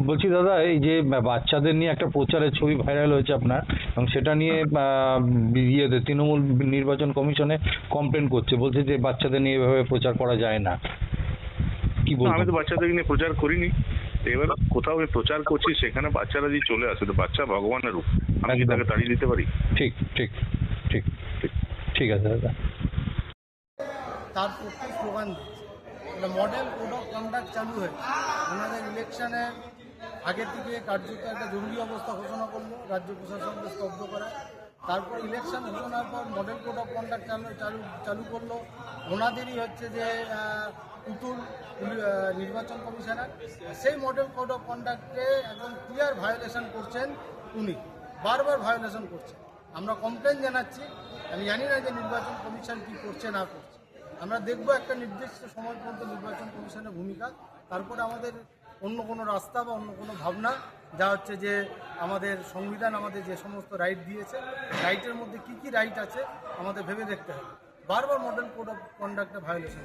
বলছি দাদা, এই যে বাচ্চাদের নিয়ে একটা প্রচারের ছবি ভাইরাল হয়েছে আপনার, এবং সেটা নিয়ে তৃণমূল নির্বাচন কমিশনে কমপ্লেন করছে, বলছে যে বাচ্চাদের নিয়ে এভাবে প্রচার করা যায় না, কি না, বলবো? আমি তো বাচ্চাদের নিয়ে প্রচার করিনি। এবার কোথাও আমি প্রচার করছি, সেখানে বাচ্চারা যদি চলে আসে, তো বাচ্চা ভগবানের রূপ, আমি কি একদম। তাকে তাড়িয়ে দিতে পারি? ঠিক ঠিক ঠিক ঠিক আছে দাদা। তার পক্ষে স্লোগান দিচ্ছে। একটা মডেল কোড অফ কন্ডাক্ট চালু হয়েছে ওনাদের ইলেকশনের আগে থেকে। কার্যত একটা জরুরি অবস্থা ঘোষণা করলো, রাজ্য প্রশাসনকে স্তব্ধ করে। তারপর ইলেকশন ঘোষণার পর মডেল কোড অফ কন্ডাক্ট চালু করলো ওনাদেরই হচ্ছে যে পুতুল নির্বাচন কমিশনার। সেই মডেল কোড অফ কন্ডাক্টে একদম ক্লিয়ার ভায়োলেশন করছেন উনি, বারবার ভায়োলেশন করছেন। আমরা কমপ্লেন জানাচ্ছি। আমি জানি না যে নির্বাচন কমিশন কী করছে না করছে। আমরা দেখব একটা নির্দিষ্ট সময় পর্যন্ত নির্বাচন কমিশনের ভূমিকা, তারপরে আমাদের অন্য কোনো রাস্তা বা অন্য কোনো ভাবনা, যা হচ্ছে যে আমাদের সংবিধান আমাদের যে সমস্ত রাইট দিয়েছে, রাইটের মধ্যে কী কী রাইট আছে আমাদের ভেবে দেখতে হবে। বারবার মডেল কোড অফ কন্ডাক্টে ভায়োলেশন।